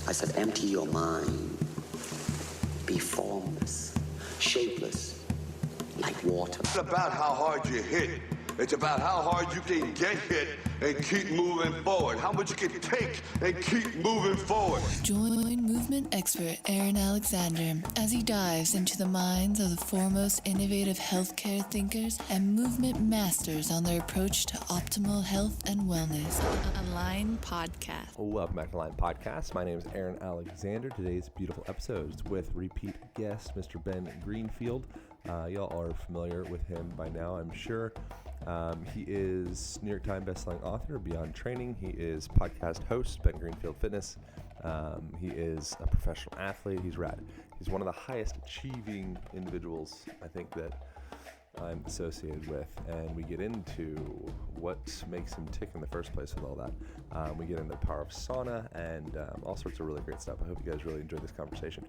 I said, empty your mind. Be formless, shapeless, like water. It's about how hard you hit. It's about how hard you can get hit and keep moving forward. How much you can take and keep moving forward. Join movement expert Aaron Alexander as he dives into the minds of the foremost innovative healthcare thinkers and movement masters on their approach to optimal health and wellness. Align Podcast. Welcome back to Align Podcast. My name is Aaron Alexander. Today's beautiful episodes with repeat guest, Mr. Ben Greenfield. Y'all are familiar with him by now, I'm sure. He is New York Times bestselling author, Beyond Training. He is podcast host, Ben Greenfield Fitness. He is a professional athlete. He's rad. He's one of the highest achieving individuals, I think, that I'm associated with. And we get into what makes him tick in the first place with all that. We get into the power of sauna and all sorts of really great stuff. I hope you guys really enjoyed this conversation.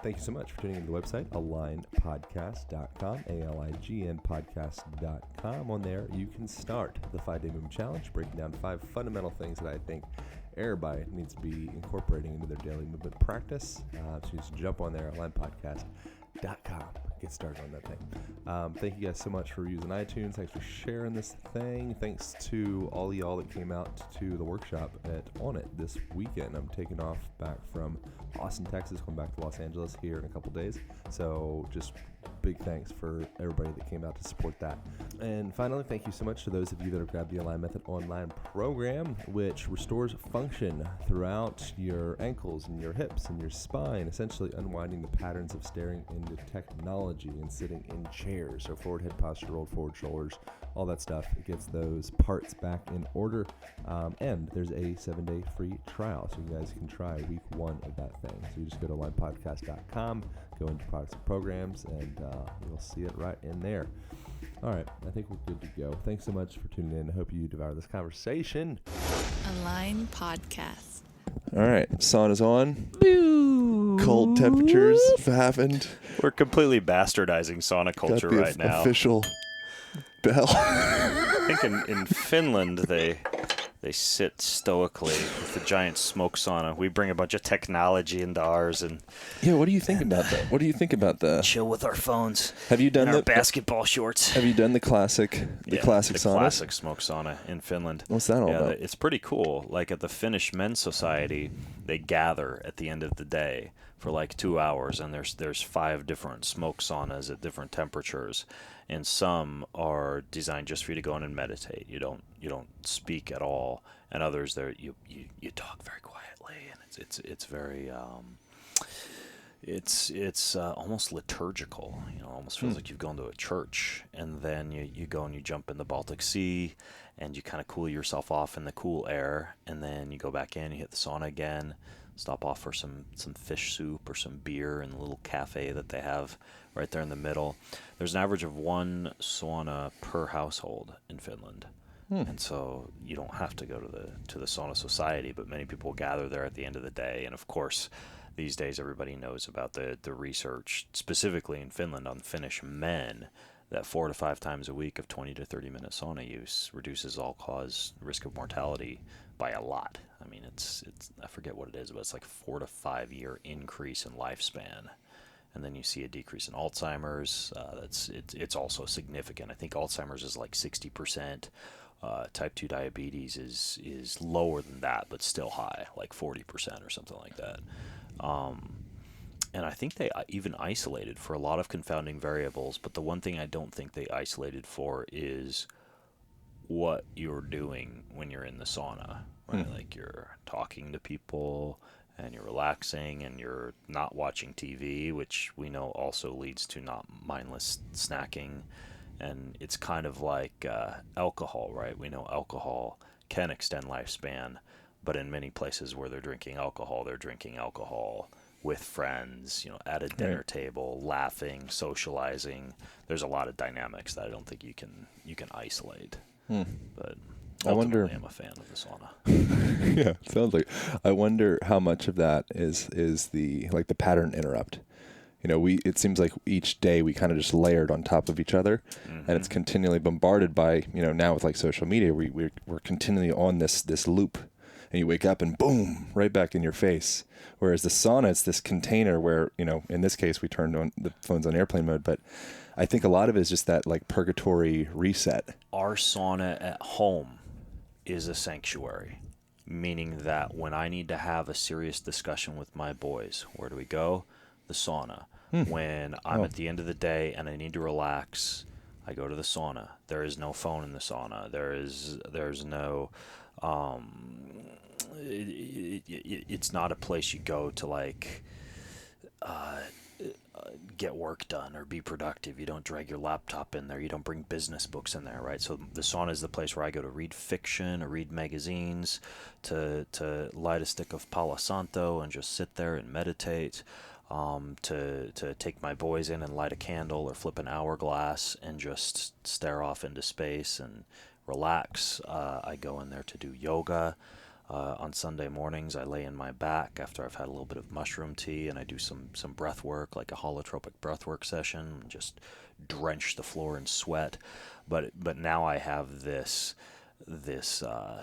Thank you so much for tuning into the website, alignpodcast.com, alignpodcast.com. On there, you can start the 5-day movement challenge, breaking down 5 fundamental things that I think everybody needs to be incorporating into their daily movement practice. So you just jump on there, alignpodcast.com. Get started on that thing. Thank you guys so much for using iTunes. Thanks for sharing this thing. Thanks to all y'all that came out to the workshop at On It this weekend. I'm taking off back from Austin, Texas, going back to Los Angeles here in a couple days. So just big thanks for everybody that came out to support that. And finally, thank you so much to those of you that have grabbed the Align Method online program, which restores function throughout your ankles and your hips and your spine, essentially unwinding the patterns of staring into technology and sitting in chairs. So forward head posture, rolled forward shoulders, all that stuff. It gets those parts back in order. And there's a 7-day free trial, so you guys can try week 1 of that thing. So you just go to alignpodcast.com, go into products and programs, and you'll see it right in there. All right, I think we're good to go. Thanks so much for tuning in. I hope you devour this conversation. Align Podcast. All right, sauna's on. Cold temperatures have happened. We're completely bastardizing sauna culture Got the right now. Official bell. I think in Finland they sit stoically with the giant smoke sauna. We bring a bunch of technology into ours and Yeah, what do you think about that? What do you think about the chill with our phones. Have you done our basketball shorts? Have you done the classic classic saunas? Classic smoke sauna in Finland. What's that all about? It's pretty cool. Like at the Finnish Men's Society, they gather at the end of the day for like 2 hours, and there's 5 different smoke saunas at different temperatures, and some are designed just for you to go in and meditate. You don't speak at all, and others there you talk very quietly, and it's very it's almost liturgical. Almost feels like you've gone to a church, and then you go and you jump in the Baltic Sea, and you kind of cool yourself off in the cool air, and then you go back in, you hit the sauna again, stop off for some fish soup or some beer in the little cafe that they have right there in the middle. There's an average of 1 sauna per household in Finland. And so you don't have to go to the sauna society, but many people gather there at the end of the day. And of course, these days everybody knows about the research, specifically in Finland on Finnish men, that 4 to 5 times a week of 20 to 30 minute sauna use reduces all-cause risk of mortality by a lot. I mean, it's I forget what it is, but it's like 4 to 5 year increase in lifespan. And then you see a decrease in Alzheimer's. It's also significant. I think Alzheimer's is like 60%. Type 2 diabetes is lower than that, but still high, like 40% or something like that. And I think they even isolated for a lot of confounding variables, but the one thing I don't think they isolated for is what you're doing when you're in the sauna, right? Like you're talking to people and you're relaxing and you're not watching TV, which we know also leads to not mindless snacking. And it's kind of like alcohol, right? We know alcohol can extend lifespan, but in many places where they're drinking alcohol with friends, at a dinner table, laughing, socializing. There's a lot of dynamics that I don't think you can isolate. But I wonder. I'm a fan of the sauna. Yeah, sounds like. I wonder how much of that is the pattern interrupt. It seems like each day we kind of just layered on top of each other, and it's continually bombarded by, now with like social media, we're continually on this loop, and you wake up and boom, right back in your face. Whereas the sauna, it's this container where, in this case, we turned on the phones on airplane mode, but I think a lot of it is just that like purgatory reset. Our sauna at home is a sanctuary, meaning that when I need to have a serious discussion with my boys, where do we go? The sauna. When I'm at the end of the day and I need to relax, I go to the sauna. There is no phone in the sauna. There's no it's not a place you go to like get work done or be productive. You don't drag your laptop in there. You don't bring business books in there, right? So the sauna is the place where I go to read fiction or read magazines, to light a stick of Palo Santo and just sit there and meditate, to take my boys in and light a candle or flip an hourglass and just stare off into space and relax. I go in there to do yoga. On Sunday mornings, I lay in my back after I've had a little bit of mushroom tea, and I do some breath work, like a holotropic breath work session, and just drench the floor in sweat. But now I have this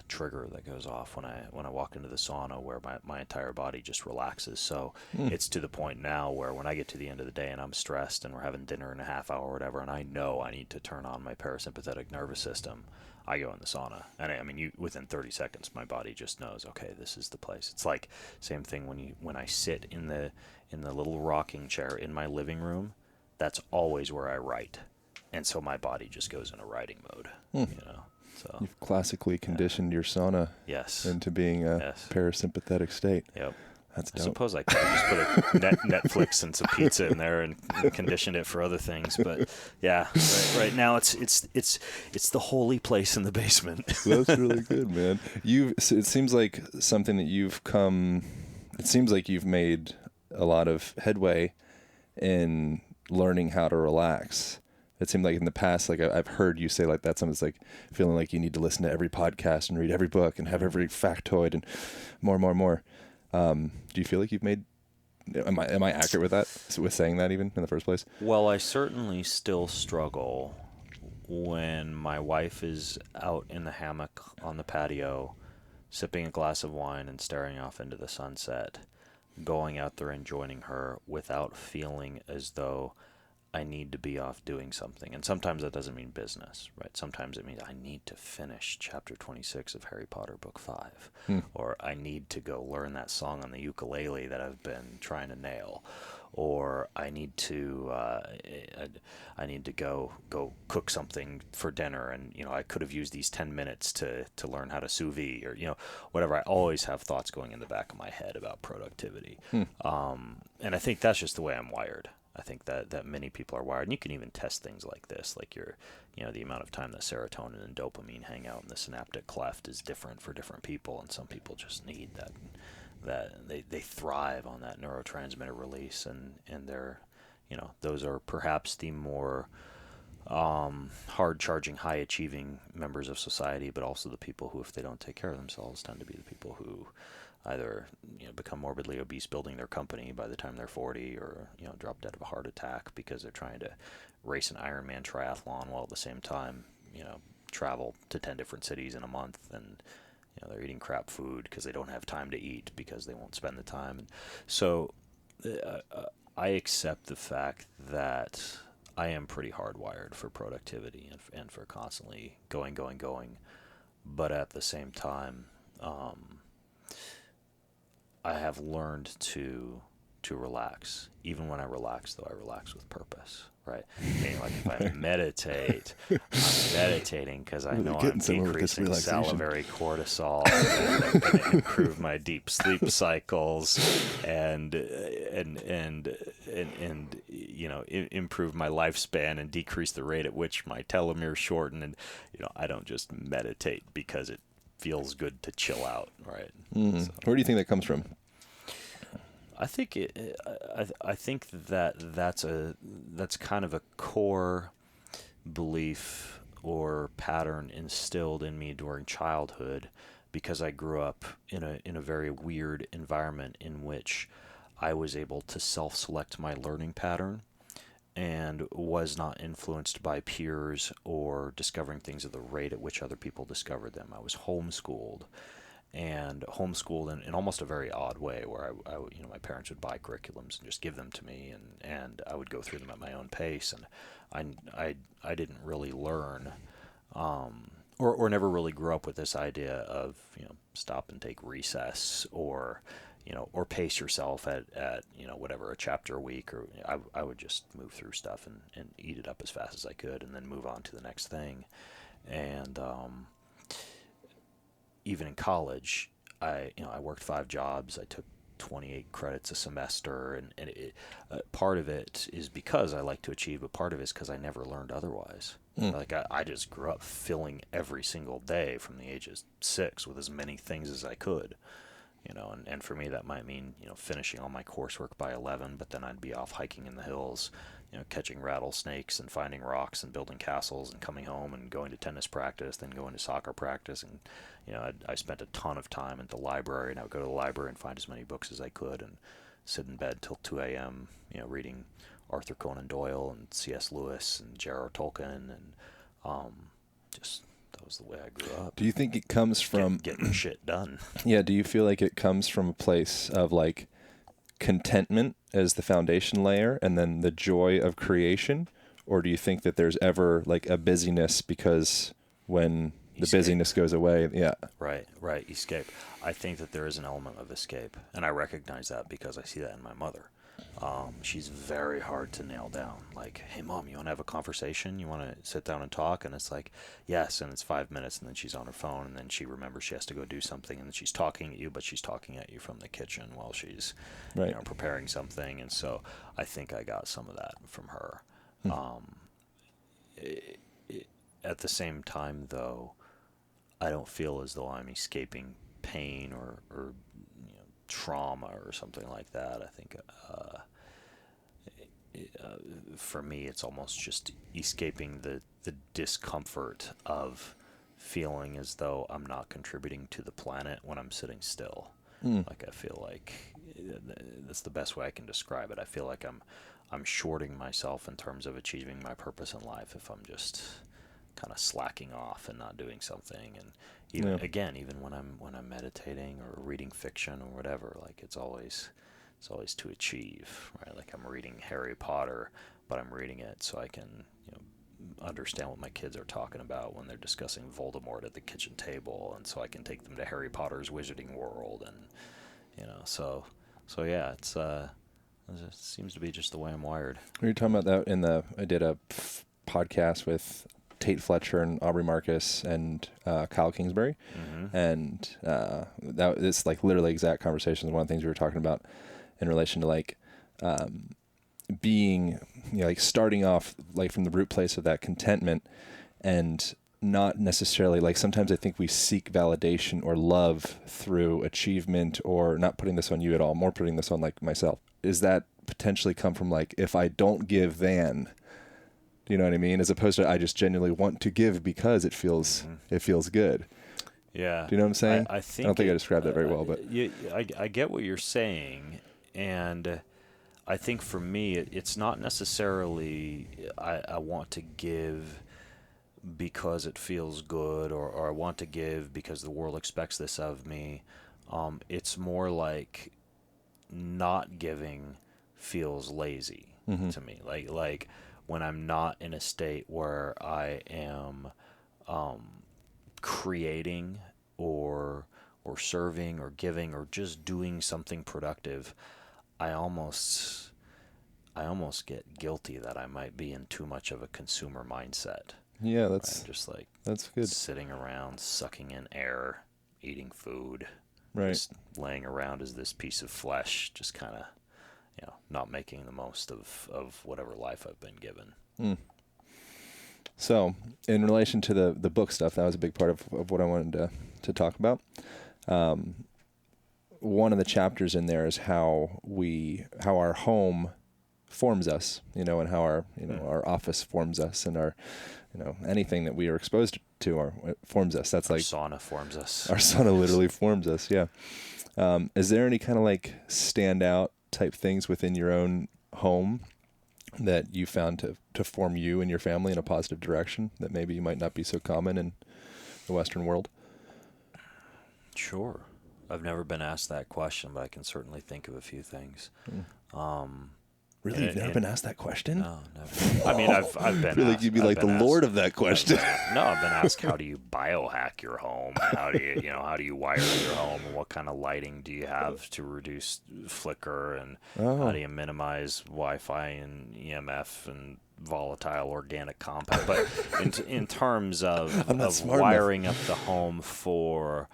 trigger that goes off when I walk into the sauna, where my entire body just relaxes. So it's to the point now where when I get to the end of the day and I'm stressed and we're having dinner in a half hour or whatever, and I know I need to turn on my parasympathetic nervous system, I go in the sauna, and I mean, within 30 seconds, my body just knows, okay, this is the place. It's like same thing when I sit in the little rocking chair in my living room. That's always where I write, and so my body just goes into writing mode. So You've classically conditioned your sauna into being a parasympathetic state. Yep. That's dope. I suppose I could have just put a Netflix and some pizza in there and conditioned it for other things, but yeah, right now it's the holy place in the basement. That's really good, man. It seems like something that it seems like you've made a lot of headway in learning how to relax. It seemed like in the past, like I've heard you say like that, something's like feeling like you need to listen to every podcast and read every book and have every factoid and more. Do you feel like you've made? Am I accurate with that? With saying that even in the first place? Well, I certainly still struggle when my wife is out in the hammock on the patio, sipping a glass of wine and staring off into the sunset, going out there and joining her without feeling as though I need to be off doing something. And sometimes that doesn't mean business, right? Sometimes it means I need to finish chapter 26 of Harry Potter book 5, or I need to go learn that song on the ukulele that I've been trying to nail, or I need to go cook something for dinner, and I could have used these 10 minutes to learn how to sous vide, or whatever. I always have thoughts going in the back of my head about productivity, and I think that's just the way I'm wired. I think that many people are wired, and you can even test things like this, like the amount of time that serotonin and dopamine hang out in the synaptic cleft is different for different people, and some people just need that they thrive on that neurotransmitter release, and they're, those are perhaps the more hard-charging, high-achieving members of society, but also the people who, if they don't take care of themselves, tend to be the people who either become morbidly obese building their company by the time they're 40, or drop dead of a heart attack because they're trying to race an Ironman triathlon while at the same time travel to 10 different cities in a month, and they're eating crap food because they don't have time to eat because they won't spend the time. And so I accept the fact that I am pretty hardwired for productivity and for constantly going, but at the same time, I have learned to relax. Even when I relax, though, I relax with purpose, right? Meaning, like, if I meditate, I'm meditating because I know I'm decreasing salivary cortisol, and I'm going to improve my deep sleep cycles, and improve my lifespan and decrease the rate at which my telomeres shorten. And I don't just meditate because it feels good to chill out, right? So, where do you think that comes from? I think I think that's kind of a core belief or pattern instilled in me during childhood, because I grew up in a very weird environment in which I was able to self-select my learning pattern and was not influenced by peers or discovering things at the rate at which other people discovered them. I was homeschooled, and homeschooled in almost a very odd way, where my parents would buy curriculums and just give them to me, and I would go through them at my own pace, and I didn't really learn, or never really grew up with this idea of, stop and take recess, or pace yourself at whatever, a chapter a week, or I would just move through stuff and eat it up as fast as I could, and then move on to the next thing. And even in college, I worked 5 jobs. I took 28 credits a semester, and part of it is because I like to achieve, but part of it is because I never learned otherwise. Like I just grew up filling every single day from the age of 6 with as many things as I could. And for me that might mean, finishing all my coursework by 11, but then I'd be off hiking in the hills, catching rattlesnakes and finding rocks and building castles and coming home and going to tennis practice, then going to soccer practice. And, I spent a ton of time at the library, and I would go to the library and find as many books as I could and sit in bed till 2 a.m., reading Arthur Conan Doyle and C.S. Lewis and J.R.R. Tolkien, and just... that was the way I grew up. Do you think it comes from getting shit done? Yeah. Do you feel like it comes from a place of like contentment as the foundation layer, and then the joy of creation, or do you think that there's ever like a busyness because when the busyness goes away? Yeah. Right. Escape. I think that there is an element of escape, and I recognize that because I see that in my mother. She's very hard to nail down. Like, hey, Mom, you want to have a conversation? You want to sit down and talk? And it's like, yes, and it's 5 minutes, and then she's on her phone, and then she remembers she has to go do something, and then she's talking at you, but she's talking at you from the kitchen while she's preparing something. And so I think I got some of that from her. At the same time, though, I don't feel as though I'm escaping pain or trauma or something like that. I think for me, it's almost just escaping the discomfort of feeling as though I'm not contributing to the planet when I'm sitting still. Like, I feel like that's the best way I can describe it. I feel like I'm shorting myself in terms of achieving my purpose in life if I'm just kind of slacking off and not doing something. And even when I'm meditating or reading fiction or whatever, like it's always to achieve, right? Like I'm reading Harry Potter, but I'm reading it so I can understand what my kids are talking about when they're discussing Voldemort at the kitchen table, and so I can take them to Harry Potter's Wizarding World, and so yeah, it seems to be just the way I'm wired. We were talking about that I did a podcast with Tate Fletcher and Aubrey Marcus and Kyle Kingsbury, and it's like literally exact conversations. One of the things we were talking about in relation to like being like starting off like from the root place of that contentment, and not necessarily like sometimes I think we seek validation or love through achievement, or not putting this on you at all, more putting this on like myself. Is that potentially come from like, if I don't give, then, do you know what I mean? As opposed to I just genuinely want to give because it feels good. Yeah. Do you know what I'm saying? I don't think I described that very well, but I get what you're saying, and I think for me it's not necessarily I want to give because it feels good, or I want to give because the world expects this of me. It's more like not giving feels lazy to me. Like when I'm not in a state where I am creating or serving or giving or just doing something productive, I almost get guilty that I might be in too much of a consumer mindset. Yeah, that's right? Just like that's good. Sitting around, sucking in air, eating food, right? Just laying around as this piece of flesh, just kind of, not making the most of whatever life I've been given. So, in relation to the book stuff, that was a big part of what I wanted to talk about. One of the chapters in there is how our home forms us, and how our our office forms us, and our anything that we are exposed to forms us. That's our like sauna forms us. Our sauna literally forms us. Yeah. Is there any kind of like standout type things within your own home that you found to form you and your family in a positive direction that maybe might not be so common in the Western world? Sure. I've never been asked that question, but I can certainly think of a few things. Really, you've never been asked that question? No, never. I mean, I've been. I feel like you'd be like the lord of that question. I've been asked, how do you biohack your home? How do you wire your home? And what kind of lighting do you have to reduce flicker? And how do you minimize Wi-Fi and EMF and volatile organic compound? But in terms of wiring up the home for,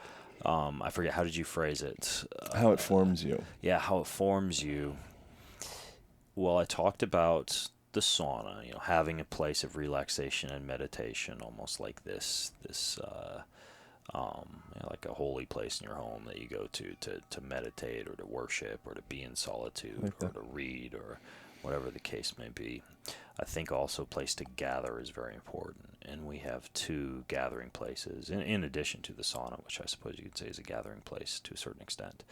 I forget, how did you phrase it? How it forms you. Yeah, how it forms you. Well, I talked about the sauna, having a place of relaxation and meditation, almost like this, like a holy place in your home that you go to meditate or to worship or to be in solitude or to read or whatever the case may be. I think also a place to gather is very important, and we have 2 gathering places, in addition to the sauna, which I suppose you could say is a gathering place to a certain extent.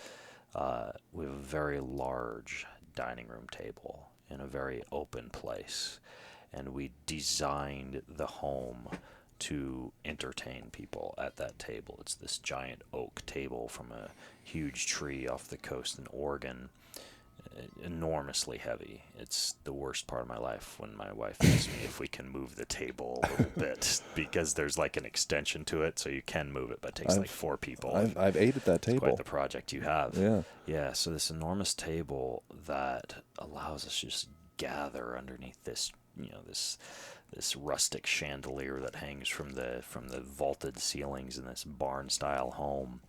We have a very large dining room table in a very open place, and we designed the home to entertain people at that table. It's this giant oak table from a huge tree off the coast in Oregon, enormously heavy. It's the worst part of my life when my wife asks me if we can move the table a little bit, because there's like an extension to it, so you can move it, but it takes like 4 people. I've ate at that table. It's quite the project you have. Yeah. So this enormous table that allows us to just gather underneath this, this rustic chandelier that hangs from the vaulted ceilings in this barn-style home,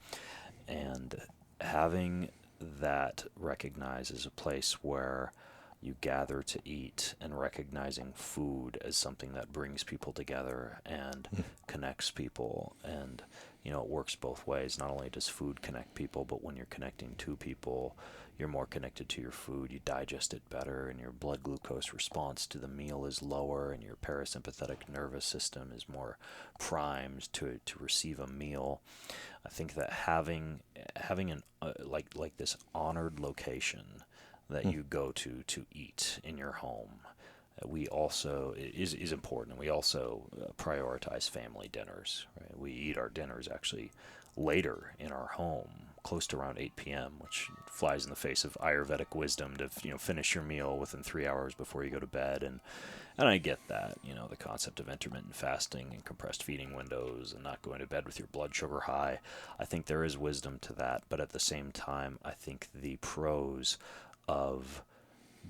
and having that recognized as a place where you gather to eat, and recognizing food as something that brings people together and connects people. And it works both ways. Not only does food connect people, but when you're connecting to people, you're more connected to your food, you digest it better, and your blood glucose response to the meal is lower, and your parasympathetic nervous system is more primed to receive a meal. I think that having an like this honored location that you go to eat in your home, we also is important. We also prioritize family dinners. Right? We eat our dinners actually later in our home, close to around 8 p.m., which flies in the face of Ayurvedic wisdom to finish your meal within 3 hours before you go to bed. And I get that, the concept of intermittent fasting and compressed feeding windows and not going to bed with your blood sugar high. I think there is wisdom to that, but at the same time, I think the pros of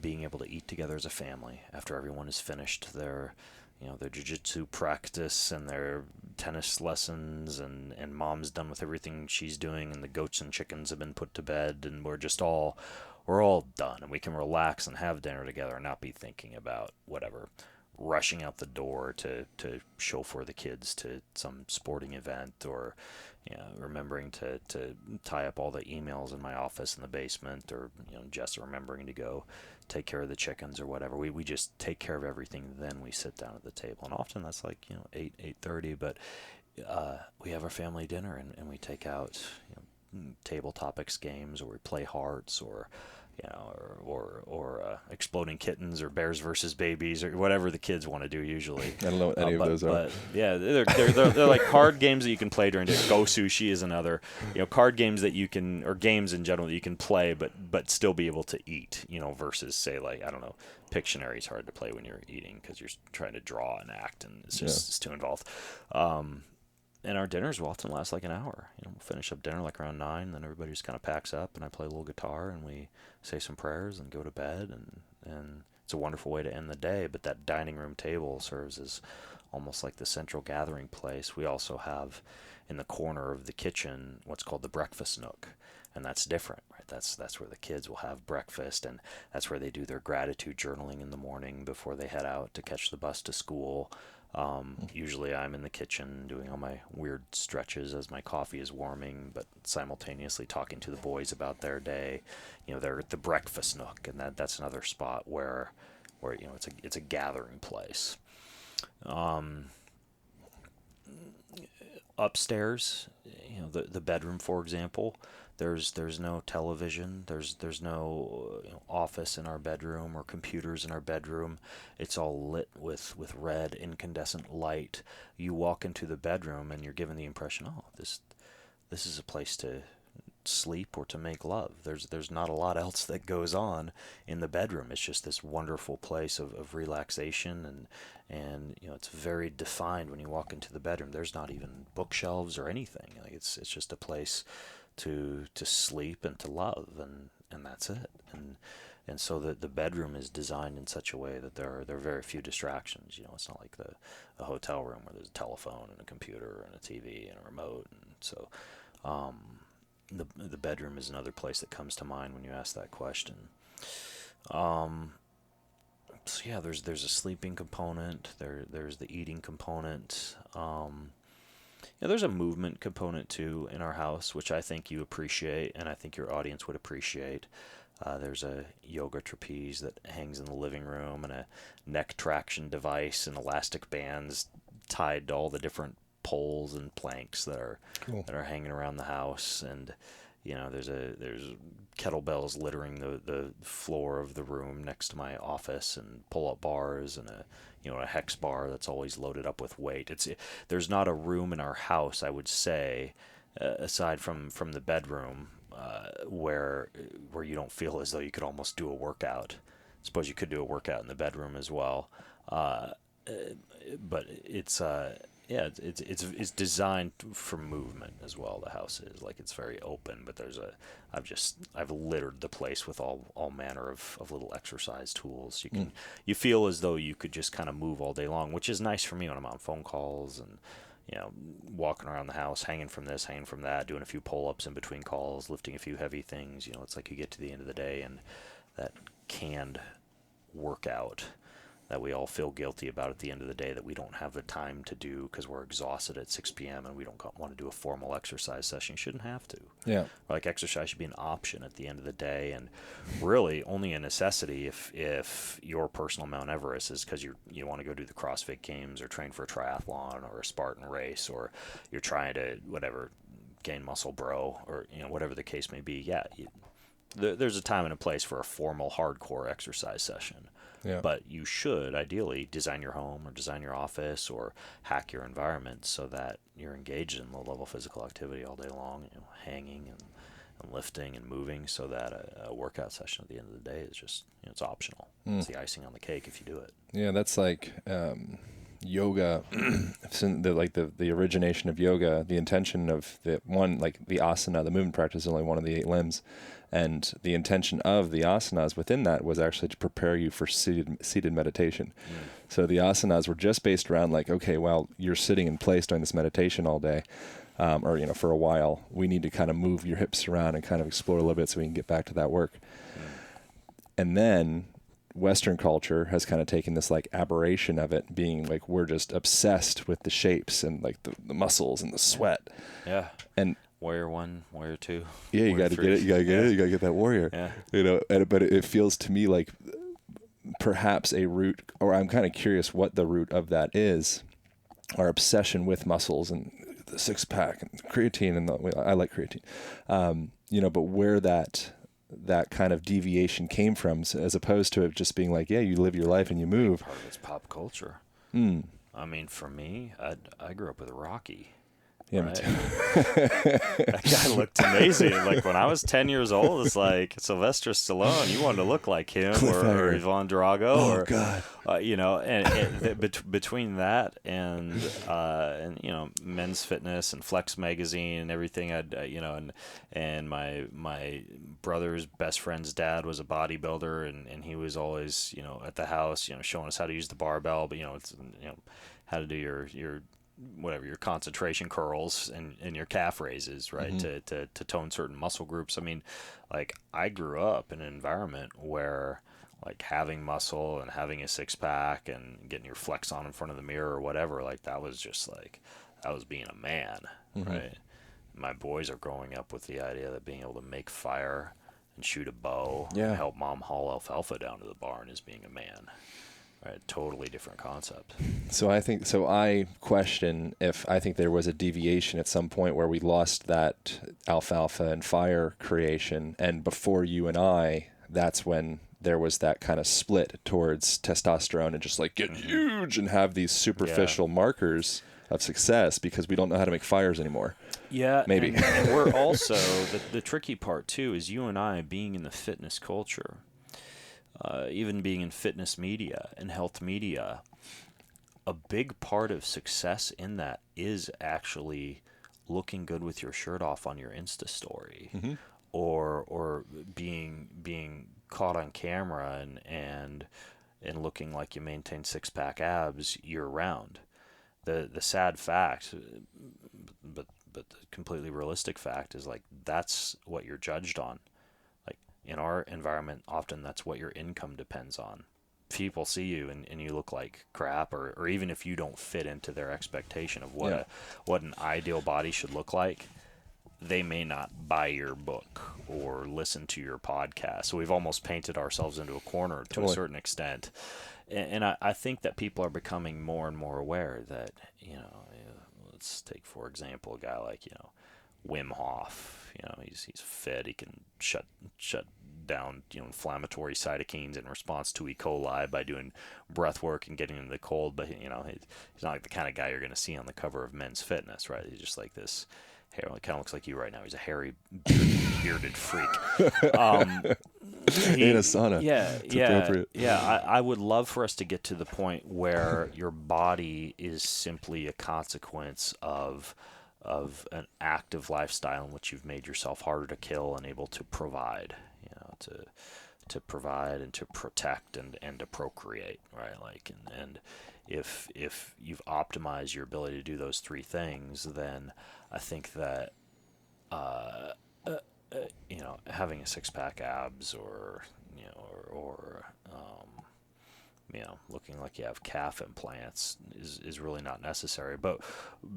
being able to eat together as a family after everyone has finished their jiu-jitsu practice and their tennis lessons, and mom's done with everything she's doing, and the goats and chickens have been put to bed, and we're all done, and we can relax and have dinner together and not be thinking about whatever, rushing out the door to chauffeur the kids to some sporting event, or remembering to tie up all the emails in my office in the basement, or just remembering to go take care of the chickens or whatever. We just take care of everything, then we sit down at the table, and often that's like 8:30, but we have our family dinner, and we take out table topics games, or we play hearts, or exploding kittens, or bears versus babies, or whatever the kids want to do usually. I don't know what any of those are. But yeah, they're like card games that you can play during the day. Go Sushi is another. Card games that you can, or games in general that you can play, but still be able to eat. Versus say, like, I don't know, Pictionary is hard to play when you're eating because you're trying to draw and act, and it's too involved. And our dinners will often last like an hour. We'll finish up dinner like around 9, then everybody just kind of packs up, and I play a little guitar, and we say some prayers and go to bed, and it's a wonderful way to end the day. But that dining room table serves as almost like the central gathering place. We also have in the corner of the kitchen what's called the breakfast nook, and that's different, right? That's where the kids will have breakfast, and that's where they do their gratitude journaling in the morning before they head out to catch the bus to school. Usually I'm in the kitchen doing all my weird stretches as my coffee is warming, but simultaneously talking to the boys about their day. They're at the breakfast nook, and that's another spot where it's a gathering place. Upstairs, the bedroom, for example, there's no television, there's no office in our bedroom or computers in our bedroom. It's all lit with red incandescent light. You walk into the bedroom and you're given the impression, oh, this is a place to sleep or to make love. There's not a lot else that goes on in the bedroom. It's just this wonderful place of relaxation, and it's very defined when you walk into the bedroom. There's not even bookshelves or anything. Like it's just a place to sleep and to love, and that's it. And so the bedroom is designed in such a way that there are very few distractions. It's not like the hotel room where there's a telephone and a computer and a TV and a remote. And so the bedroom is another place that comes to mind when you ask that question. So yeah, there's a sleeping component. There's the eating component. There's a movement component too in our house, which I think you appreciate, and I think your audience would appreciate. There's a yoga trapeze that hangs in the living room, and a neck traction device and elastic bands tied to all the different poles and planks that are hanging around the house. And there's kettlebells littering the floor of the room next to my office, and pull-up bars, and a hex bar that's always loaded up with weight. There's not a room in our house, I would say, aside from the bedroom, where you don't feel as though you could almost do a workout. I suppose you could do a workout in the bedroom as well, but it's designed for movement as well. The house is it's very open, but I've littered the place with all manner of little exercise tools. You feel as though you could just kind of move all day long, which is nice for me when I'm on phone calls and walking around the house, hanging from this, hanging from that, doing a few pull-ups in between calls, lifting a few heavy things. It's like you get to the end of the day, and that canned workout that we all feel guilty about at the end of the day that we don't have the time to do because we're exhausted at 6 p.m. and we don't want to do a formal exercise session. You shouldn't have to. Yeah. Exercise should be an option at the end of the day, and really only a necessity if your personal Mount Everest is because you want to go do the CrossFit Games or train for a triathlon or a Spartan race, or you're trying to gain muscle, bro, or whatever the case may be. Yeah, there's a time and a place for a formal hardcore exercise session. Yeah. But you should ideally design your home or design your office or hack your environment so that you're engaged in low-level physical activity all day long, hanging and lifting and moving, so that a workout session at the end of the day is just it's optional. It's the icing on the cake if you do it. Yeah, that's like yoga. The origination of yoga, the intention of the asana, the movement practice, is only one of the 8 limbs. And the intention of the asanas within that was actually to prepare you for seated meditation. So the asanas were just based around you're sitting in place doing this meditation all day, or for a while. We need to kind of move your hips around and kind of explore a little bit so we can get back to that work. And then Western culture has kind of taken this aberration of it being we're just obsessed with the shapes and the muscles and the sweat. Yeah. And Warrior 1, Warrior 2. Yeah, you got to get it. You got to get it. You got to get that warrior. Yeah. But it feels to me like perhaps a root, or I'm kind of curious what the root of that is. Our obsession with muscles and the 6-pack and creatine, and I like creatine. But where that kind of deviation came from, as opposed to it just being you live your life and you move. Part of it's pop culture. I mean, for me, I grew up with Rocky. Yeah, right? That guy looked amazing. When I was 10 years old, it's Sylvester Stallone. You wanted to look like him, or Ivan Drago. Oh, God. Between that and Men's Fitness and Flex Magazine and everything, and my brother's best friend's dad was a bodybuilder, and he was always at the house showing us how to use the barbell, but it's how to do your concentration curls and your calf raises, right? Mm-hmm. to tone certain muscle groups. I mean, I grew up in an environment where having muscle and having a 6-pack and getting your flex on in front of the mirror or whatever, that was just that was being a man, mm-hmm. right? My boys are growing up with the idea that being able to make fire and shoot a bow and help mom haul alfalfa down to the barn is being a man. Right, totally different concept. So I question if I think there was a deviation at some point where we lost that alfalfa and fire creation, and before you and I, that's when there was that kind of split towards testosterone and just get huge and have these superficial markers of success because we don't know how to make fires anymore. Yeah, maybe. And we're also the tricky part too is you and I being in the fitness culture, even being in fitness media and health media. A big part of success in that is actually looking good with your shirt off on your Insta story, or being caught on camera and looking like you maintain 6-pack abs year round. The sad fact, but the completely realistic fact is like that's what you're judged on. Like in our environment, often that's what your income depends on. People see you and you look like crap, or even if you don't fit into their expectation of what an ideal body should look like, they may not buy your book or listen to your podcast. So we've almost painted ourselves into a corner to a certain extent. And I think that people are becoming more and more aware that, let's take, for example, a guy like, Wim Hof. He's fit. He can shut down inflammatory cytokines in response to E. coli by doing breath work and getting into the cold. But he's not like the kind of guy you're going to see on the cover of Men's Fitness, right? He's just like this hair. It kind of looks like you right now. He's a hairy, bearded freak. In a sauna. I would love for us to get to the point where your body is simply a consequence of an active lifestyle in which you've made yourself harder to kill and able to provide, to provide and to protect and to procreate, right? Like, and if you've optimized your ability to do those three things, then I think that, having a 6-pack abs or looking like you have calf implants is really not necessary. But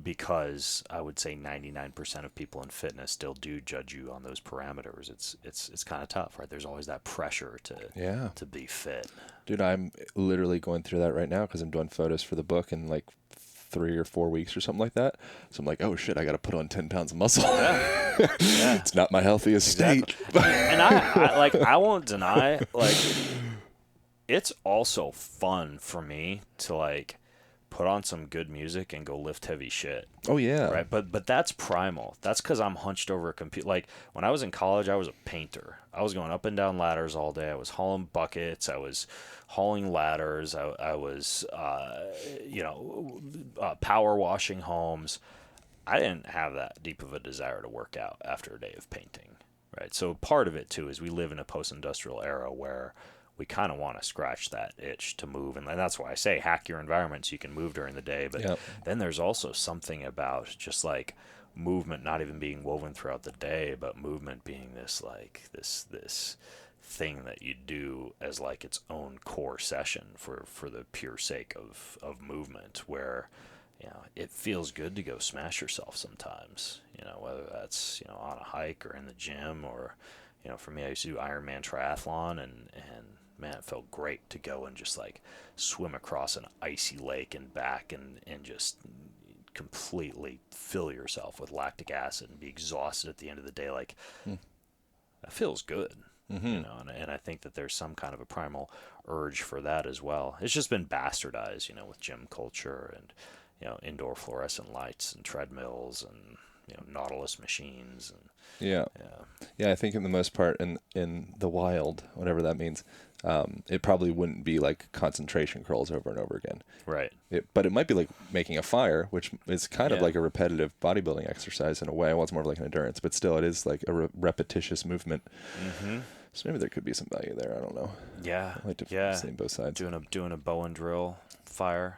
because I would say 99% of people in fitness still do judge you on those parameters, it's kind of tough, right? There's always that pressure to be fit. Dude, I'm literally going through that right now because I'm doing photos for the book in like 3 or 4 weeks or something like that. So I'm like, oh shit, I got to put on 10 pounds of muscle. Yeah. It's not my healthiest state. And I won't deny, like, it's also fun for me to like put on some good music and go lift heavy shit. Oh yeah. Right. But that's primal. That's because I'm hunched over a computer. Like when I was in college, I was a painter. I was going up and down ladders all day. I was hauling buckets. I was hauling ladders. I was, power washing homes. I didn't have that deep of a desire to work out after a day of painting. Right. So part of it too is we live in a post-industrial era where we kind of want to scratch that itch to move. And that's why I say hack your environment so you can move during the day. But then there's also something about just like movement not even being woven throughout the day, but movement being this thing that you do as like its own core session for the pure sake of movement, where it feels good to go smash yourself sometimes, whether that's on a hike or in the gym, or for me, I used to do Ironman triathlon, and man, it felt great to go and just like swim across an icy lake and back and just completely fill yourself with lactic acid and be exhausted at the end of the day. Like, that feels good, and I think that there's some kind of a primal urge for that as well. It's just been bastardized, with gym culture and, indoor fluorescent lights and treadmills and, Nautilus machines. And I think in the most part in the wild, whatever that means, it probably wouldn't be like concentration curls over and over again. Right. But it might be like making a fire, which is kind of like a repetitive bodybuilding exercise in a way. Well, it's more of like an endurance, but still it is like a repetitious movement. So maybe there could be some value there. I don't know. Yeah. I like to see both sides. Doing a bow and drill fire.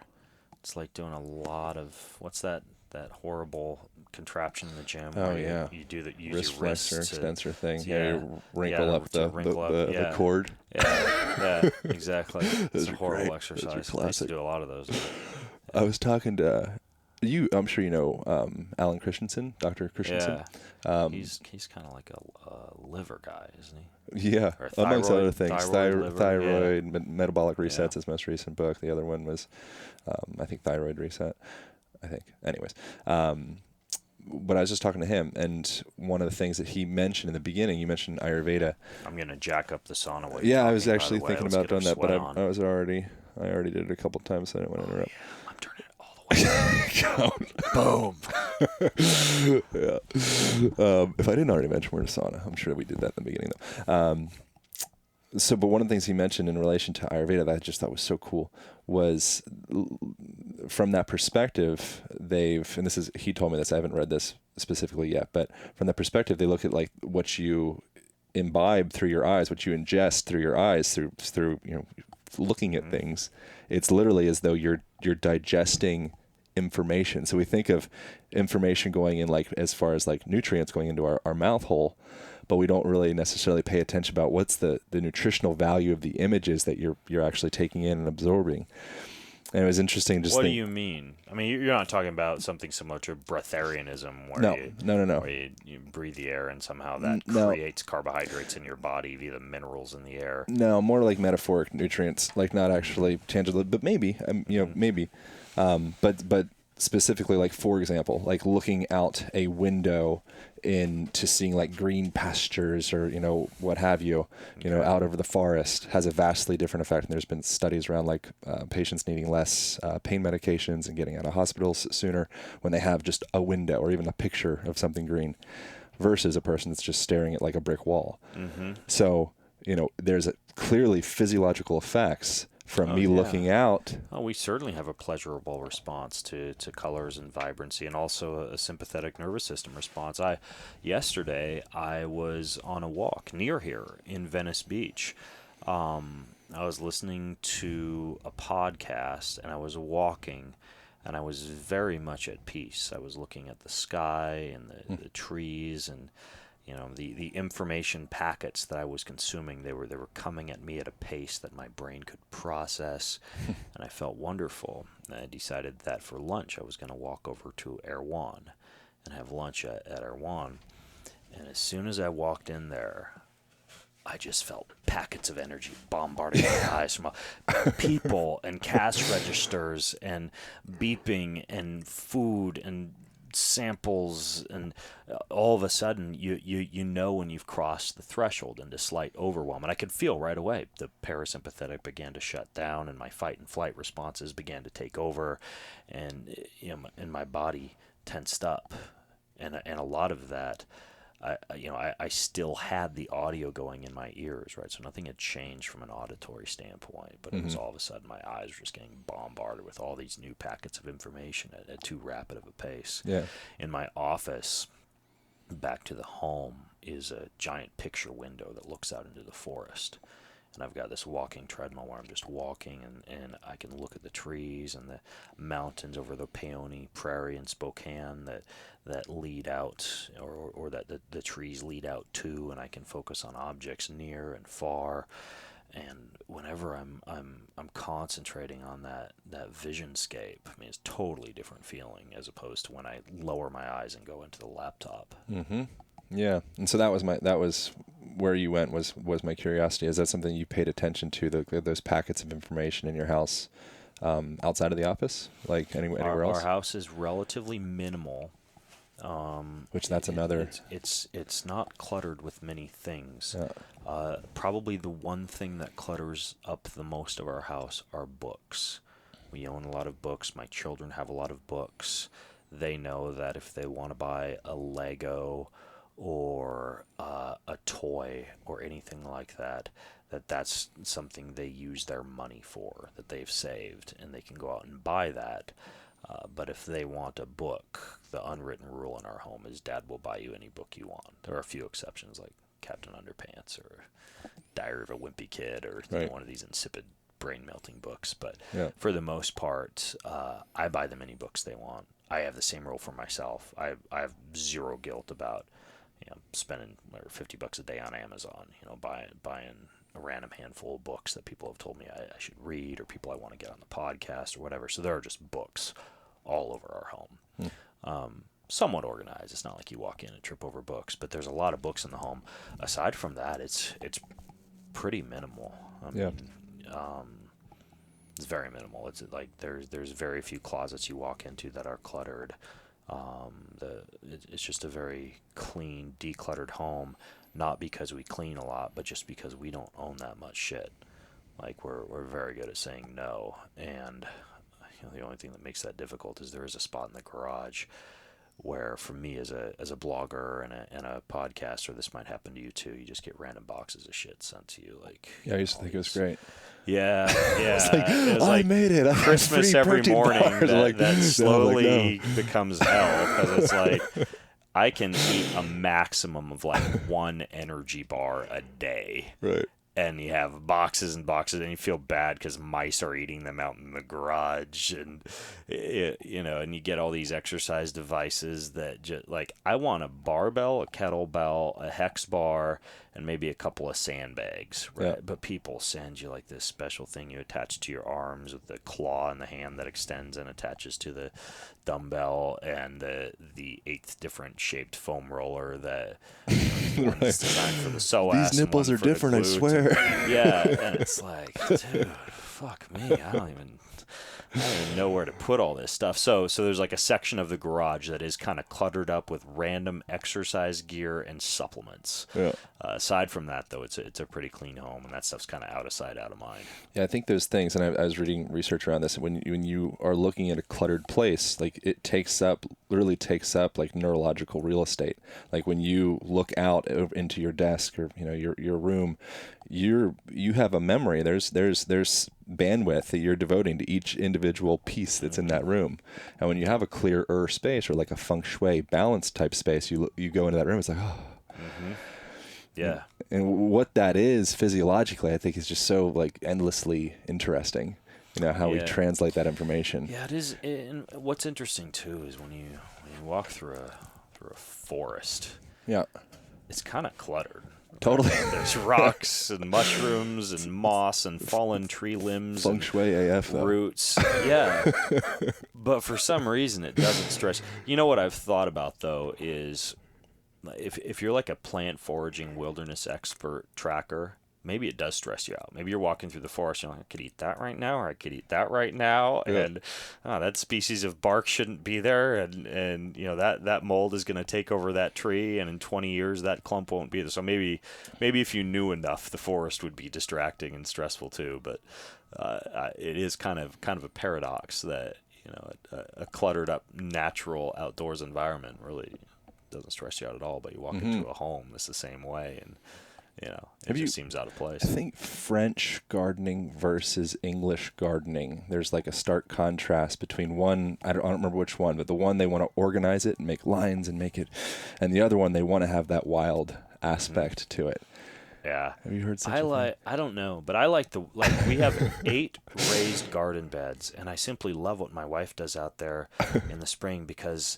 It's like doing a lot of, what's that horrible contraption in the gym? Oh yeah. You do that. Use wrist your wrists flexor extensor thing. you wrinkle up the cord. Yeah, exactly. Those It's a are horrible great. exercise. Those are I used to classic. do a lot of those. I was talking to you. I'm sure you know Alan Christensen, Dr. Christensen. Yeah. He's kind of like a liver guy, isn't he? Yeah, Or amongst other things, liver, thyroid, metabolic reset's his most recent book. The other one was, I think, thyroid reset. I think. Anyways, but I was just talking to him, and one of the things that he mentioned in the beginning, you mentioned Ayurveda. I'm gonna jack up the sauna. While Yeah, you're I was talking, actually by the way. thinking Let's about get doing our that, but sweat on. I already did it a couple times, so I didn't want to interrupt. Yeah, I'm turning it all the way count. Boom. Yeah. If I didn't already mention we're in a sauna, I'm sure we did that in the beginning, though. But one of the things he mentioned in relation to Ayurveda that I just thought was so cool was from that perspective, and he told me this, I haven't read this specifically yet, but from that perspective, they look at like what you imbibe through your eyes, what you ingest through your eyes, through looking at things. It's literally as though you're digesting information. So we think of information going in like as far as like nutrients going into our mouth hole, but we don't really necessarily pay attention about what's the nutritional value of the images that you're actually taking in and absorbing. And it was interesting. What do you mean? I mean, you're not talking about something similar to breatharianism, where No. where you breathe the air and somehow that creates carbohydrates in your body via the minerals in the air. No, more like metaphoric nutrients, like not actually tangible, but maybe, maybe. But specifically, like, for example, like looking out a window into seeing like green pastures or, what have you, out over the forest has a vastly different effect. And there's been studies around like patients needing less pain medications and getting out of hospitals sooner when they have just a window or even a picture of something green versus a person that's just staring at like a brick wall. Mm-hmm. So, there's clearly physiological effects from me looking out. Oh, we certainly have a pleasurable response to colors and vibrancy, and also a sympathetic nervous system response. Yesterday, I was on a walk near here in Venice Beach. I was listening to a podcast, and I was walking, and I was very much at peace. I was looking at the sky and the trees, and the information packets that I was consuming, they were coming at me at a pace that my brain could process, and I felt wonderful. And I decided that for lunch I was going to walk over to Erewhon and have lunch at Erewhon. And as soon as I walked in there, I just felt packets of energy bombarding my eyes from people and cash registers and beeping and food and samples, and all of a sudden you know when you've crossed the threshold into slight overwhelm. And I could feel right away the parasympathetic began to shut down, and my fight and flight responses began to take over, and and my body tensed up, and a lot of that, I still had the audio going in my ears, right? So nothing had changed from an auditory standpoint, but it was all of a sudden my eyes were just getting bombarded with all these new packets of information at too rapid of a pace. Yeah. In my office, back to the home, is a giant picture window that looks out into the forest. And I've got this walking treadmill where I'm just walking, and I can look at the trees and the mountains over the Peony Prairie in Spokane that lead out, or that the trees lead out to, and I can focus on objects near and far. And whenever I'm concentrating on that visionscape, I mean, it's a totally different feeling as opposed to when I lower my eyes and go into the laptop. Mm-hmm. Yeah, and so that was where you went was my curiosity. Is that something you paid attention to, those packets of information in your house, outside of the office, like anywhere else? Our house is relatively minimal. Which that's another. It's not cluttered with many things. Yeah. Probably the one thing that clutters up the most of our house are books. We own a lot of books. My children have a lot of books. They know that if they want to buy a Lego or a toy or anything like that, that's something they use their money for, that they've saved, and they can go out and buy that. But if they want a book, the unwritten rule in our home is Dad will buy you any book you want. There are a few exceptions, like Captain Underpants or Diary of a Wimpy Kid, or one of these insipid brain-melting books. But for the most part, I buy them any books they want. I have the same rule for myself. I have zero guilt about spending $50 a day on Amazon, buying a random handful of books that people have told me I should read, or people I want to get on the podcast or whatever. So there are just books all over our home. Somewhat organized. It's not like you walk in and trip over books, but there's a lot of books in the home. Aside from that, it's pretty minimal. I mean, it's very minimal. It's like there's very few closets you walk into that are cluttered. It's just a very clean, decluttered home, not because we clean a lot, but just because we don't own that much shit. Like we're very good at saying no, and the only thing that makes that difficult is there is a spot in the garage where, for me as a blogger and a podcaster, this might happen to you too. You just get random boxes of shit sent to you. Like, Yeah, I used to think it was great. Yeah. It was like, I made it. I Christmas every morning that slowly no. becomes hell, because it's like I can eat a maximum of like 1 energy bar a day. Right. And you have boxes and boxes, and you feel bad because mice are eating them out in the garage, and and you get all these exercise devices that just like, I want a barbell, a kettlebell, a hex bar, and maybe a couple of sandbags, right? Yeah. But people send you like this special thing you attach to your arms with the claw in the hand that extends and attaches to the dumbbell, and the 8th different shaped foam roller that one's designed for the psoas. These nipples are different, I swear. Yeah, and it's like, dude, fuck me, I don't even know where to put all this stuff. So there's like a section of the garage that is kind of cluttered up with random exercise gear and supplements. Yeah. Aside from that, though, it's a pretty clean home, and that stuff's kind of out of sight, out of mind. Yeah, I think those things, and I was reading research around this, when you are looking at a cluttered place, like it literally takes up like neurological real estate. Like when you look out into your desk or your room, you have a memory. There's bandwidth that you're devoting to each individual piece that's in that room. And when you have a clearer space, or like a feng shui balance type space, you go into that room, it's like, oh. Mm-hmm. Yeah. And what that is physiologically, I think, is just so like endlessly interesting. How we translate that information. Yeah, it is. And what's interesting too is when you walk through a forest. Yeah. It's kind of cluttered. Totally. There's rocks and mushrooms and moss and fallen tree limbs. Feng shui AF, though. Roots. Yeah. But for some reason, it doesn't stress. You know what I've thought about, though, is if you're like a plant foraging wilderness expert tracker, maybe it does stress you out. Maybe you're walking through the forest and you're like, I could eat that right now, or I could eat that right now. Yeah. And that species of bark shouldn't be there. And that mold is going to take over that tree. And in 20 years, that clump won't be there. So maybe if you knew enough, the forest would be distracting and stressful too. But it is kind of a paradox that, a cluttered up natural outdoors environment really doesn't stress you out at all. But you walk into a home, it's the same way. And it just seems out of place. I think French gardening versus English gardening, there's like a stark contrast between one, I don't remember which one, but the one they want to organize it and make lines and make it, and the other one they want to have that wild aspect to it. Yeah. Have you heard such a thing? I don't know, but I like we have 8 raised garden beds, and I simply love what my wife does out there in the spring, because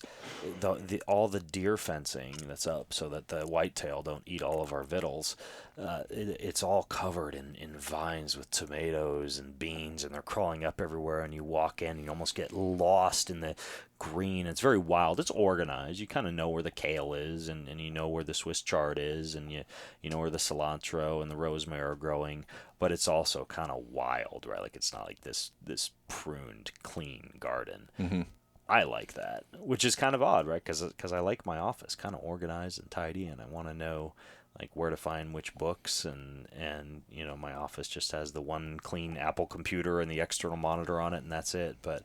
all the deer fencing that's up so that the whitetail don't eat all of our victuals, it's all covered in vines with tomatoes and beans, and they're crawling up everywhere, and you walk in and you almost get lost in the green. It's very wild. It's organized. You kind of know where the kale is, and you know where the Swiss chard is, and you know where the cilantro and the rosemary are growing, but it's also kind of wild, right? Like, it's not like this pruned, clean garden. Mm-hmm. I like that, which is kind of odd, right? Because I like my office kind of organized and tidy, and I want to know like where to find which books, and my office just has the one clean Apple computer and the external monitor on it, and that's it. But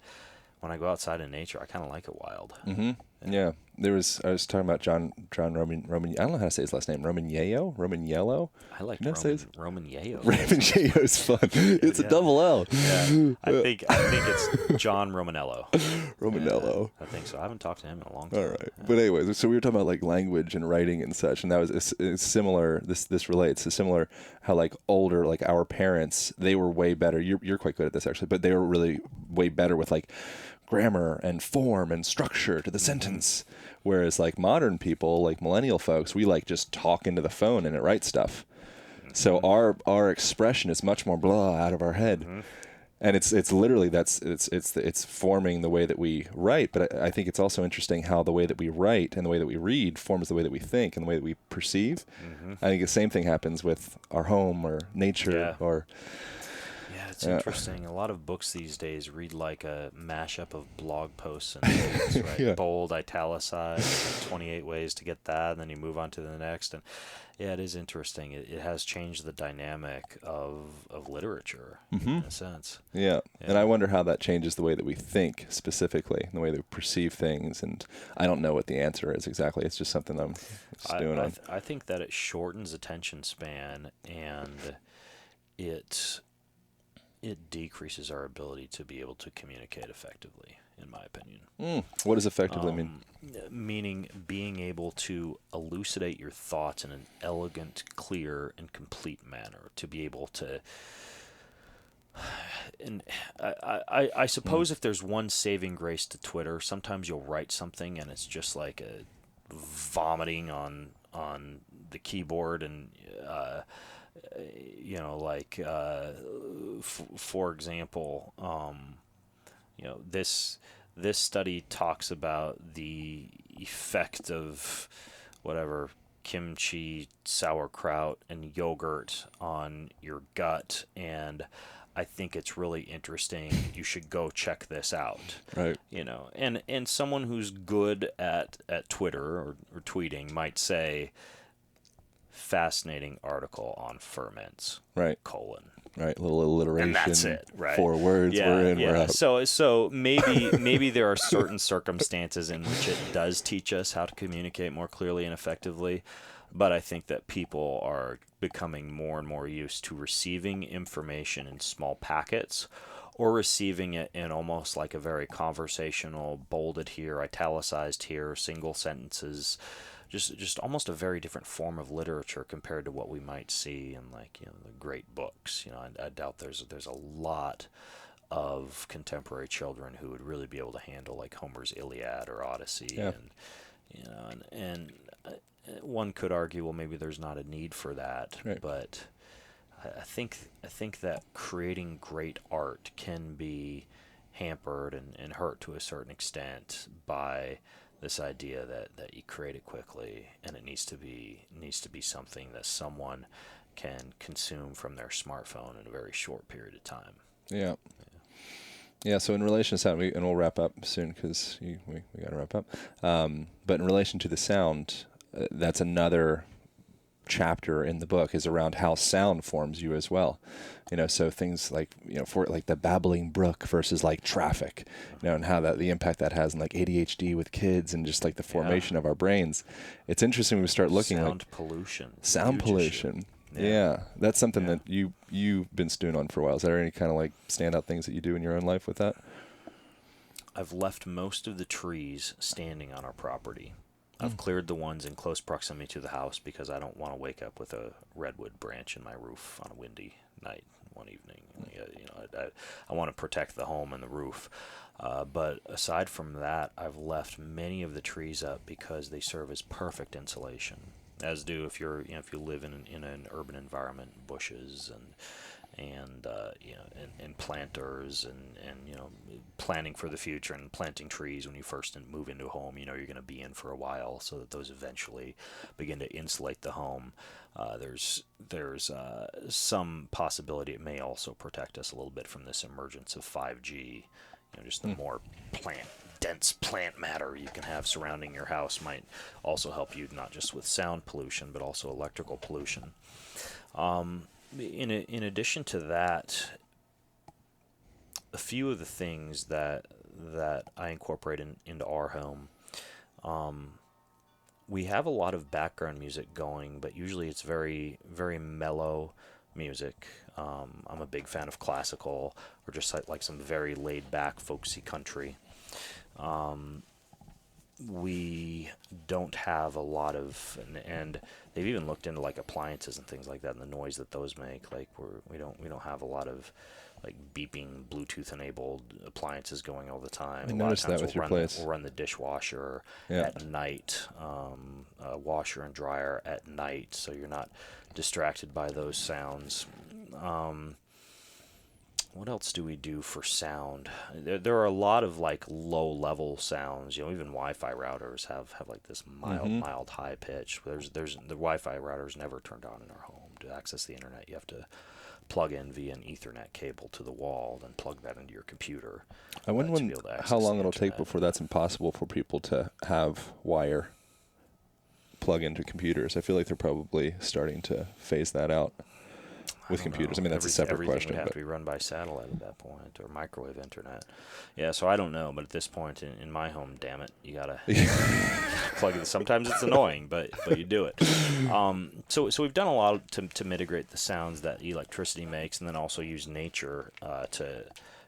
when I go outside in nature, I kind of like it wild. Mm-hmm. Yeah. I was talking about John Roman. I don't know how to say his last name. Roman Yellow. I like Roman Yellow. Roman Yellow is fun. It's a double L. Yeah. I think it's John Romanello. Romanello. Yeah, I think so. I haven't talked to him in a long time. All right. But anyways, so we were talking about like language and writing and such, and that was it's similar. This relates. It's similar how like older, like our parents, they were way better. You're quite good at this actually, but they were really way better with like grammar and form and structure to the sentence. Whereas like modern people, like millennial folks, we like just talk into the phone and it writes stuff. So our expression is much more blah out of our head. Mm-hmm. And it's literally it's forming the way that we write. But I think it's also interesting how the way that we write and the way that we read forms the way that we think and the way that we perceive. Mm-hmm. I think the same thing happens with our home or nature or. Yeah, it's Yeah. interesting. A lot of books these days read like a mashup of blog posts and tweets, right? Yeah. Bold, italicized, 28 ways to get that, and then you move on to the next. And yeah, it is interesting. It has changed the dynamic of literature in a sense. Yeah. And Yeah. I wonder how that changes the way that we think specifically, the way that we perceive things. And I don't know what the answer is exactly. It's just something I'm stewing on. I think that it shortens attention span, and it decreases our ability to be able to communicate effectively, in my opinion. What does effectively mean? Meaning being able to elucidate your thoughts in an elegant, clear, and complete manner. To be able to, and I suppose if there's one saving grace to Twitter, sometimes you'll write something and it's just like a vomiting on the keyboard, and for example, this study talks about the effect of whatever kimchi, sauerkraut, and yogurt on your gut, and I think it's really interesting. You should go check this out. Right. And someone who's good at Twitter or tweeting might say, fascinating article on ferments. Right. Right, a little alliteration. And that's it, right? 4 words, we're in, we're out. So maybe there are certain circumstances in which it does teach us how to communicate more clearly and effectively, but I think that people are becoming more and more used to receiving information in small packets, or receiving it in almost like a very conversational, bolded here, italicized here, single sentences. Just almost a very different form of literature compared to what we might see in the great books. I doubt there's a lot of contemporary children who would really be able to handle like Homer's Iliad or Odyssey. Yeah. And one could argue, well, maybe there's not a need for that, right. But I think that creating great art can be hampered and hurt to a certain extent by this idea that you create it quickly, and it needs to be something that someone can consume from their smartphone in a very short period of time. Yeah. Yeah. So in relation to sound, and we'll wrap up soon because we got to wrap up. But in relation to the sound, that's another chapter in the book is around how sound forms you as well. So things like, for like the babbling brook versus like traffic, and how the impact that has in like ADHD with kids and just like the formation of our brains. It's interesting when we start looking sound like pollution. Sound pollution. Yeah. That's something that you've been stewing on for a while. Is there any kind of like standout things that you do in your own life with that? I've left most of the trees standing on our property. I've cleared the ones in close proximity to the house because I don't want to wake up with a redwood branch in my roof on a windy night one evening. I want to protect the home and the roof. But aside from that, I've left many of the trees up because they serve as perfect insulation. As do if you live in an urban environment, bushes and planters and planning for the future and planting trees when you first move into a home. You're going to be in for a while, so that those eventually begin to insulate the home. There's some possibility it may also protect us a little bit from this emergence of 5G. Just the more dense plant matter you can have surrounding your house might also help you not just with sound pollution but also electrical pollution. In addition to that, a few of the things that I incorporate into our home, we have a lot of background music going, but usually it's very, very mellow music. I'm a big fan of classical or just like some very laid-back, folksy country. We don't have a lot of, and they've even looked into like appliances and things like that and the noise that those make. Like we don't have a lot of like beeping Bluetooth enabled appliances going all the time. I noticed that with your place. We'll run the dishwasher at night, washer and dryer at night, so you're not distracted by those sounds. What else do we do for sound? There are a lot of like low level sounds. Even Wi-Fi routers have like this mild high pitch. The Wi-Fi router is never turned on in our home. To access the internet, you have to plug in via an Ethernet cable to the wall, then plug that into your computer. I wonder to be able to access how long the it'll take internet. before that's impossible for people to have wire plug into computers. I feel like they're probably starting to phase that out with computers. I mean, that's a separate everything question. would have But to be run by satellite at that point, or microwave internet. Yeah, so I don't know, but at this point in my home, damn it, you gotta plug it. Sometimes it's annoying, but you do it. So we've done a lot to mitigate the sounds that electricity makes, and then also use nature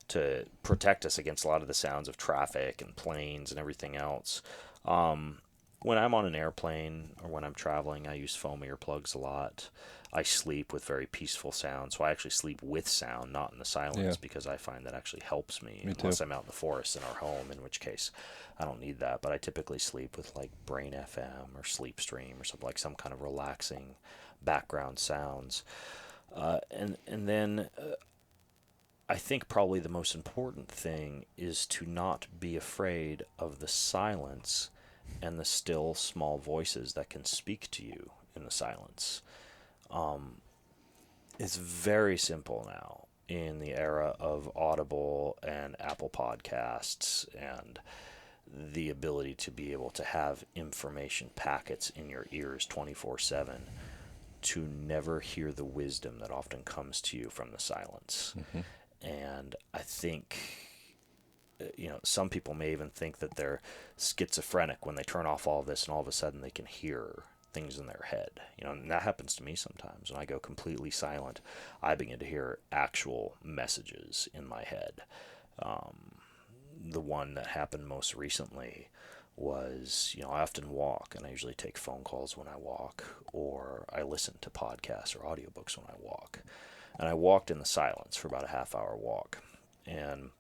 to protect us against a lot of the sounds of traffic and planes and everything else. When I'm on an airplane or when I'm traveling, I use foam earplugs a lot. I sleep with very peaceful sound, so I actually sleep with sound, not in the silence, because I find that actually helps me unless I'm out in the forest in our home, in which case I don't need that. But I typically sleep with like Brain FM or Sleep Stream or something, like some kind of relaxing background sounds. And then I think probably the most important thing is to not be afraid of the silence and the still small voices that can speak to you in the silence. It's very simple now in the era of Audible and Apple Podcasts and the ability to be able to have information packets in your ears 24/7 to never hear the wisdom that often comes to you from the silence. And I think, some people may even think that they're schizophrenic when they turn off all of this and all of a sudden they can hear things in their head. And that happens to me sometimes. When I go completely silent, I begin to hear actual messages in my head. The one that happened most recently was, I often walk, and I usually take phone calls when I walk, or I listen to podcasts or audiobooks when I walk. And I walked in the silence for about a half-hour walk. And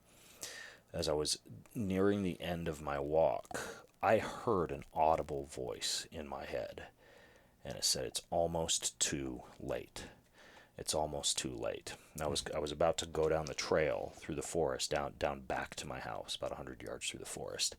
as I was nearing the end of my walk, I heard an audible voice in my head. And it said, "It's almost too late. It's almost too late." And I was about to go down the trail through the forest, down back to my house, about 100 yards through the forest.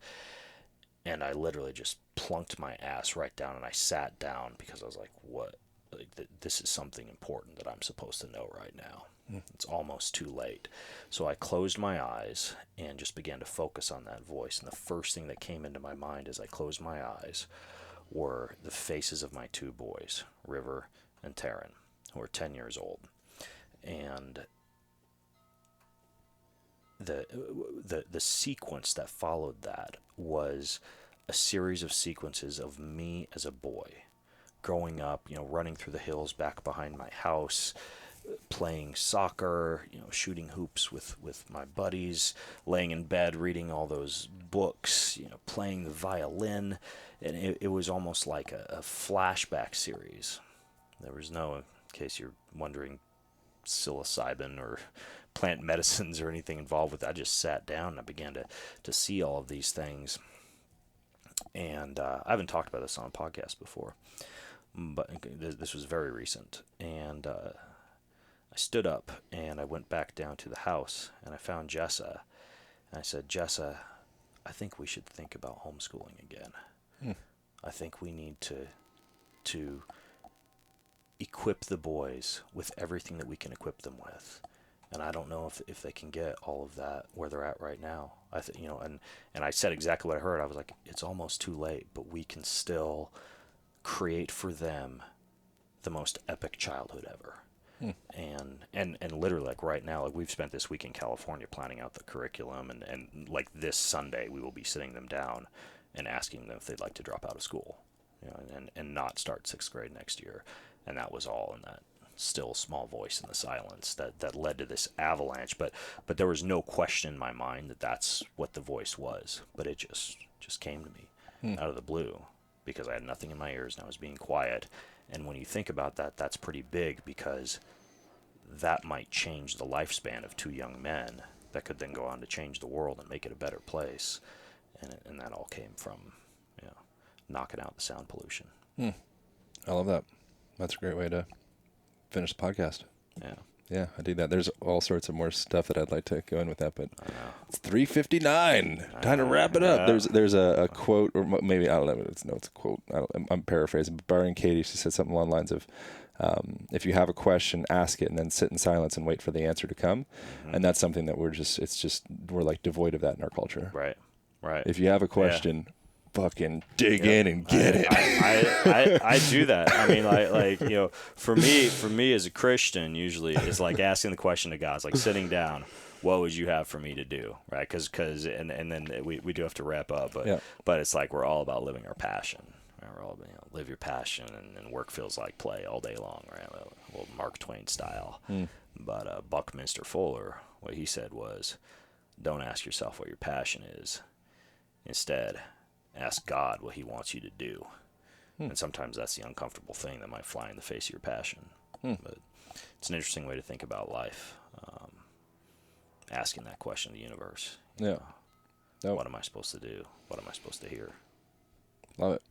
And I literally just plunked my ass right down, and I sat down because I was like, what? Like, this is something important that I'm supposed to know right now. It's almost too late. So I closed my eyes and just began to focus on that voice. And the first thing that came into my mind as I closed my eyes were the faces of my two boys, River and Taryn, who are 10 years old. And the sequence that followed that was a series of sequences of me as a boy, growing up, running through the hills back behind my house, playing soccer, shooting hoops with my buddies, laying in bed reading all those books, playing the violin. And it was almost like a flashback series. There was no, in case you're wondering, psilocybin or plant medicines or anything involved with it. I just sat down and I began to see all of these things. And I haven't talked about this on a podcast before, but this was very recent. And I stood up and I went back down to the house and I found Jessa. And I said, "Jessa, I think we should think about homeschooling again. I think we need to equip the boys with everything that we can equip them with. And I don't know if they can get all of that where they're at right now." And I said exactly what I heard. I was like, it's almost too late, but we can still create for them the most epic childhood ever. And literally, like right now, like we've spent this week in California planning out the curriculum, and like this Sunday we will be sitting them down and asking them if they'd like to drop out of school, and not start 6th grade next year. And that was all in that still small voice in the silence that led to this avalanche. But there was no question in my mind that that's what the voice was. But it just came to me out of the blue because I had nothing in my ears and I was being quiet. And when you think about that, that's pretty big, because that might change the lifespan of two young men that could then go on to change the world and make it a better place. And that all came from, knocking out the sound pollution. I love that. That's a great way to finish the podcast. Yeah, I dig that. There's all sorts of more stuff that I'd like to go in with that, but it's 3:59. Time to wrap it up. There's a quote, or maybe, I don't know. It's a quote. I'm paraphrasing, but Byron Katie, she said something along the lines of, If you have a question, ask it and then sit in silence and wait for the answer to come. And that's something that we're like devoid of that in our culture. Right. If you have a question, fucking dig in and get it. I do that. I mean, like for me as a Christian, usually it's like asking the question to God. It's like sitting down. What would you have for me to do, right? Because and then we do have to wrap up, but it's like we're all about living our passion. Right? We're all live your passion, and work feels like play all day long, right? A little Mark Twain style. But Buckminster Fuller, what he said was, don't ask yourself what your passion is. Instead, ask God what he wants you to do. And sometimes that's the uncomfortable thing that might fly in the face of your passion. But it's an interesting way to think about life. Asking that question of the universe. What am I supposed to do? What am I supposed to hear? Love it.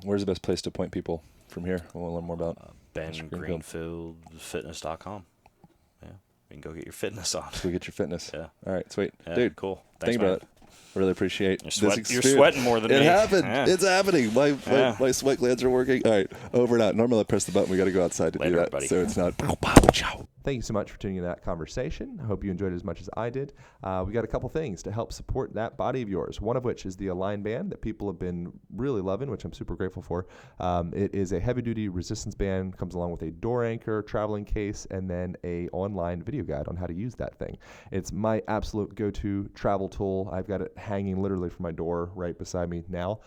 Where's the best place to point people from here? I want to learn more about Greenfield.fitness.com. Yeah, you can go get your fitness on. Go get your fitness. Yeah. All right, sweet. Yeah, dude, cool. Thank you, brother. Really appreciate this experience. You're sweating more than me. It happened. Yeah. It's happening. My sweat glands are working. All right, over and out. Normally I press the button. We got to go outside to do that. Everybody. So it's not. Thank you so much for tuning in to that conversation. I hope you enjoyed it as much as I did. We got a couple things to help support that body of yours. One of which is the Align band that people have been really loving, which I'm super grateful for. It is a heavy-duty resistance band. Comes along with a door anchor, traveling case, and then a online video guide on how to use that thing. It's my absolute go-to travel tool. I've got it hanging literally from my door right beside me now.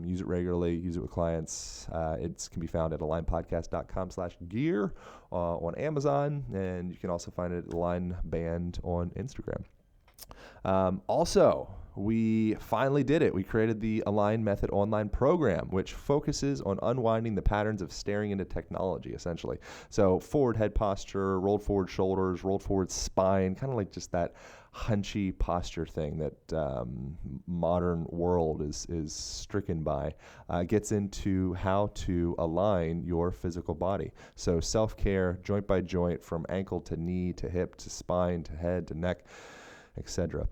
Use it regularly. Use it with clients. It can be found at alignpodcast.com/gear on Amazon, and you can also find it at Align Band on Instagram. Also, we finally did it. We created the Align Method online program, which focuses on unwinding the patterns of staring into technology, essentially. So forward head posture, rolled forward shoulders, rolled forward spine, kind of like just that hunchy posture thing that modern world is stricken by, gets into how to align your physical body. So self-care, joint by joint, from ankle to knee to hip to spine to head to neck, etc.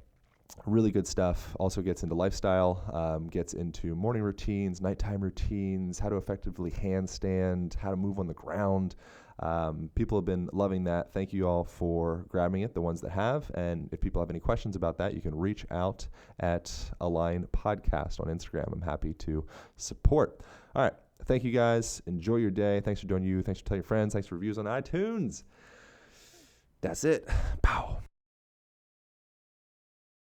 Really good stuff. Also gets into lifestyle, gets into morning routines, nighttime routines, how to effectively handstand, how to move on the ground. People have been loving that. Thank you all for grabbing it, the ones that have. And if people have any questions about that, you can reach out at Align Podcast on Instagram. I'm happy to support. All right. Thank you guys. Enjoy your day. Thanks for doing you. Thanks for telling your friends. Thanks for reviews on iTunes. That's it.